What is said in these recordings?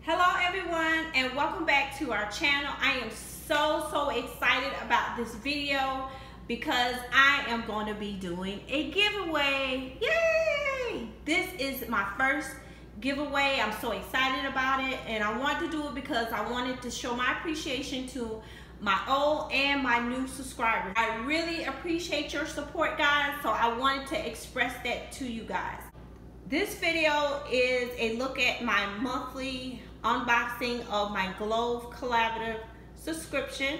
Hello everyone, and welcome back to our channel. I am so excited about this video because I am going to be doing a giveaway. Yay! This is my first giveaway. I'm so excited about it, and I want to do it because I wanted to show my appreciation to my old and my new subscribers. I really appreciate your support, guys, so I wanted to express that to you guys. This video is a look at my monthly unboxing of my Globe Collaborative subscription,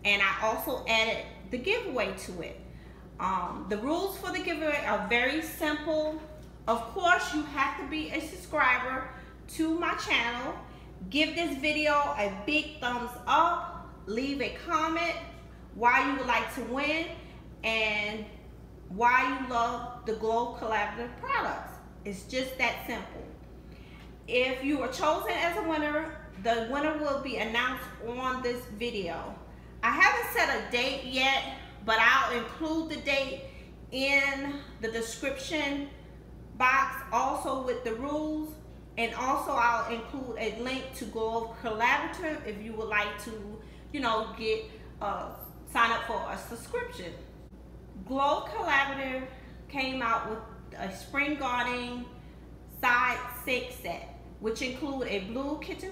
and I also added the giveaway to it. The rules for the giveaway are very simple. Of course, you have to be a subscriber to my channel. Give this video a big thumbs up. Leave a comment why you would like to win and why you love the Globe Collaborative products. It's just that simple. If you are chosen as a winner, the winner will be announced on this video. I haven't set a date yet, but I'll include the date in the description box, also with the rules, and also I'll include a link to Globe Collaborative if you would like to, get sign up for a subscription. Globe Collaborative came out with a spring gardening side sink set, which include a blue kitchen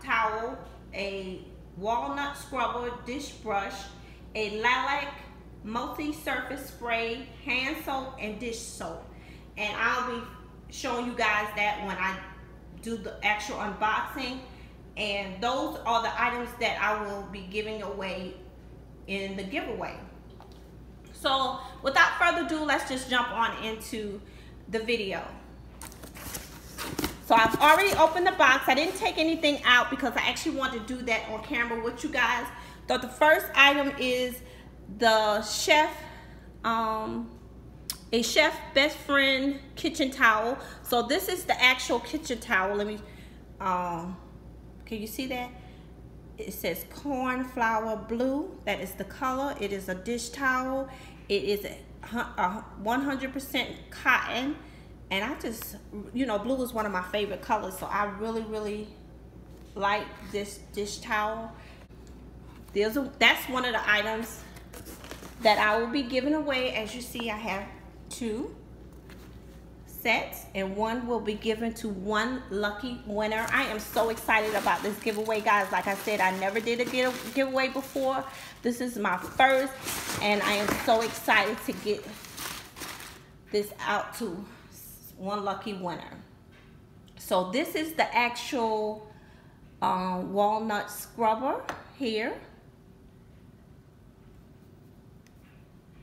towel, a walnut scrubber dish brush, a lilac multi-surface spray, hand soap, and dish soap. And I'll be showing you guys that when I do the actual unboxing. And those are the items that I will be giving away in the giveaway. So without further ado, let's just jump on into the video. So I've already opened the box. I didn't take anything out because I actually want to do that on camera with you guys. So the first item is the chef, a chef best friend kitchen towel. So this is the actual kitchen towel. Let me, can you see that? It says cornflower blue. That is the color. It is a dish towel. It is 100% cotton. And I just, blue is one of my favorite colors. So I really like this dish towel. That's one of the items that I will be giving away. As you see, I have 2 sets, and one will be given to one lucky winner. I am so excited about this giveaway, guys. Like I said, I never did a giveaway before. This is my first, and I am so excited to get this out to one lucky winner. So this is the actual walnut scrubber here.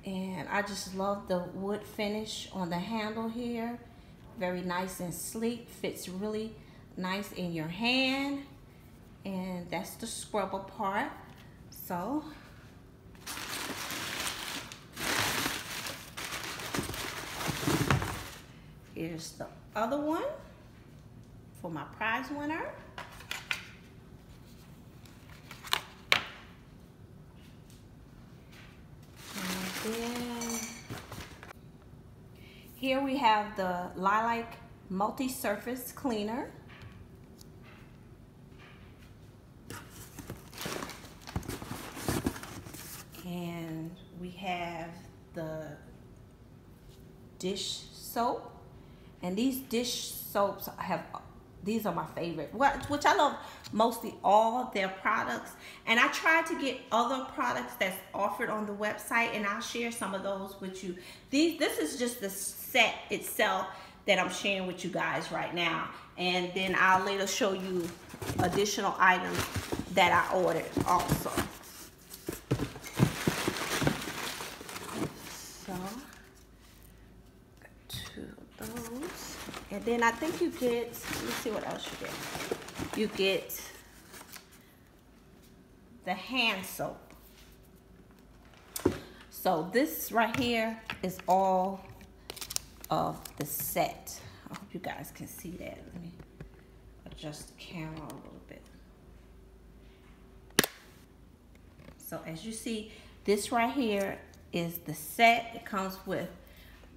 And I just love the wood finish on the handle here. Very nice and sleek, fits really nice in your hand. And that's the scrubber part. So here's the other one for my prize winner. And then here we have the lilac multi-surface cleaner. And we have the dish soap. And these dish soaps these are my favorite, which I love mostly all their products. And I tried to get other products that's offered on the website, and I'll share some of those with you. This is just the set itself that I'm sharing with you guys right now. And then I'll later show you additional items that I ordered also. So, got 2 of those. And then I think you get, let me see what else you get. You get the hand soap. So this right here is all of the set. I hope you guys can see that. Let me adjust the camera a little bit. So as you see, this right here is the set. It comes with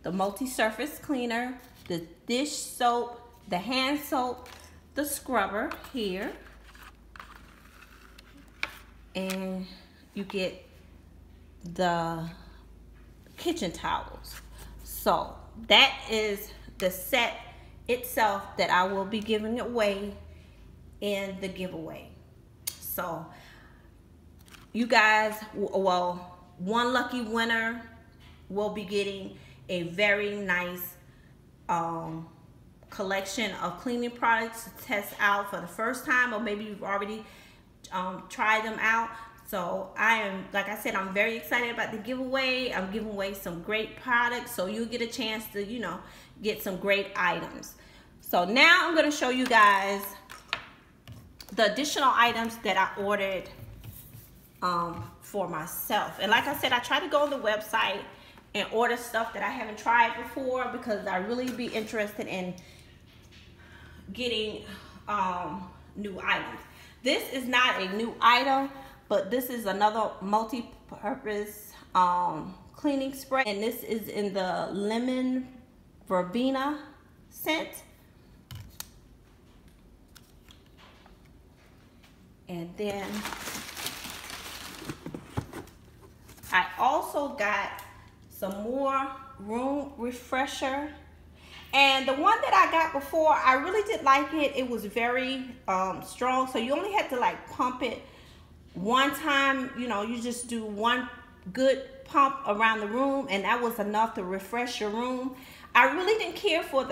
the multi-surface cleaner, the dish soap, the hand soap, the scrubber here, and you get the kitchen towels. So that is the set itself that I will be giving away in the giveaway. So you guys, well, one lucky winner will be getting a very nice collection of cleaning products to test out for the first time, or maybe you've already tried them out. So I am, like I said, I'm very excited about the giveaway. I'm giving away some great products, so you'll get a chance to, you know, get some great items. So now I'm going to show you guys the additional items that I ordered for myself. And like I said, I try to go on the website and order stuff that I haven't tried before, because I really be interested in getting new items. This is not a new item, but this is another multi-purpose cleaning spray, and this is in the lemon verbena scent. And then I also got some more room refresher. And the one that I got before, I really did like it. It was very strong, so you only had to like pump it one time. You know, you just do one good pump around the room, and that was enough to refresh your room. I really didn't care for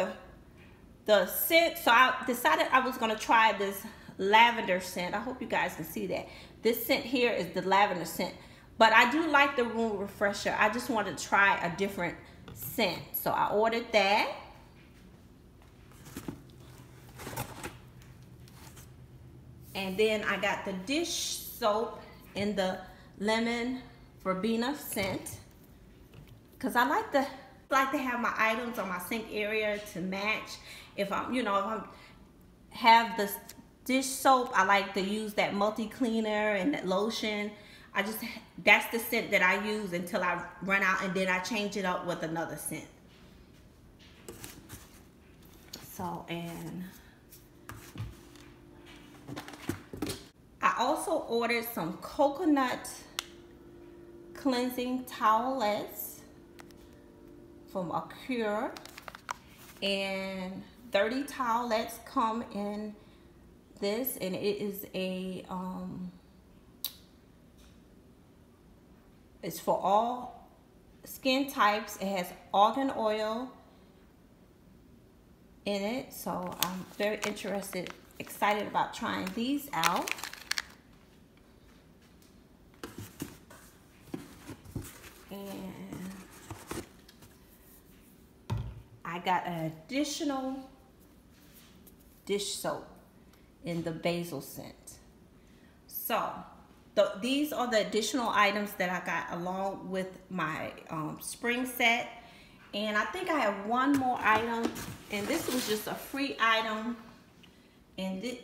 the scent, so I decided I was gonna try this lavender scent. I hope you guys can see that. This scent here is the lavender scent, but I do like the room refresher. I just wanted to try a different scent, so I ordered that. And then I got the dish soap in the lemon verbena scent, because I like to have my items on my sink area to match. If I'm, you know, if I'm have the dish soap, I like to use that multi-cleaner and that lotion. That's the scent that I use until I run out, and then I change it up with another scent. So, and I also ordered some coconut cleansing towelettes from Acure, and 30 towelettes come in this, and it is a it's for all skin types. It has argan oil in it, so I'm very excited about trying these out. And I got an additional dish soap in the basil scent. So these are the additional items that I got along with my spring set. And I think I have one more item, and this was just a free item, and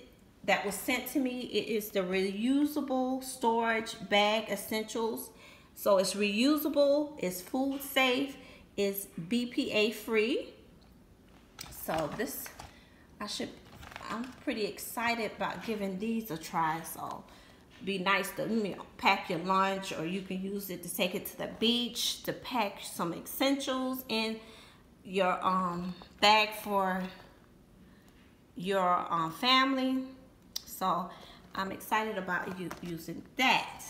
that was sent to me. It is the reusable storage bag essentials. So it's reusable, it's food safe, it's BPA free. So this, I'm pretty excited about giving these a try. So be nice to, you know, pack your lunch, or you can use it to take it to the beach, to pack some essentials in your bag for your family. So I'm excited about you using that.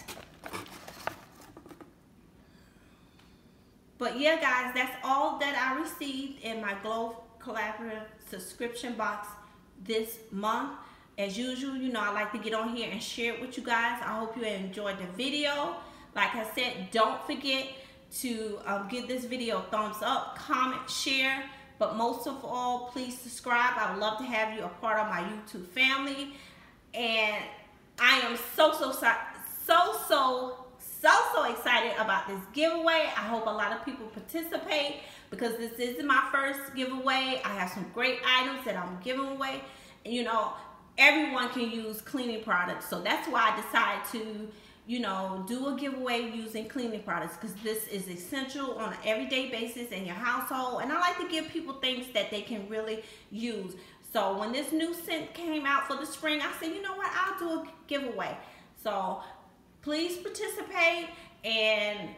But yeah, guys, that's all that I received in my Glow Collaborative subscription box this month. As usual, you know, I like to get on here and share it with you guys. I hope you enjoyed the video. Like I said, don't forget to give this video a thumbs up, comment, share, but most of all, please subscribe. I would love to have you a part of my YouTube family. And I am so excited about this giveaway. I hope a lot of people participate, because this isn't my first giveaway. I have some great items that I'm giving away. You know, everyone can use cleaning products, so that's why I decided to, you know, do a giveaway using cleaning products, because this is essential on an everyday basis in your household, and I like to give people things that they can really use. So when this new scent came out for the spring, I said, you know what, I'll do a giveaway. So please participate and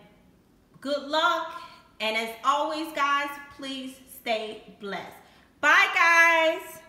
good luck. And as always, guys, please stay blessed. Bye, guys.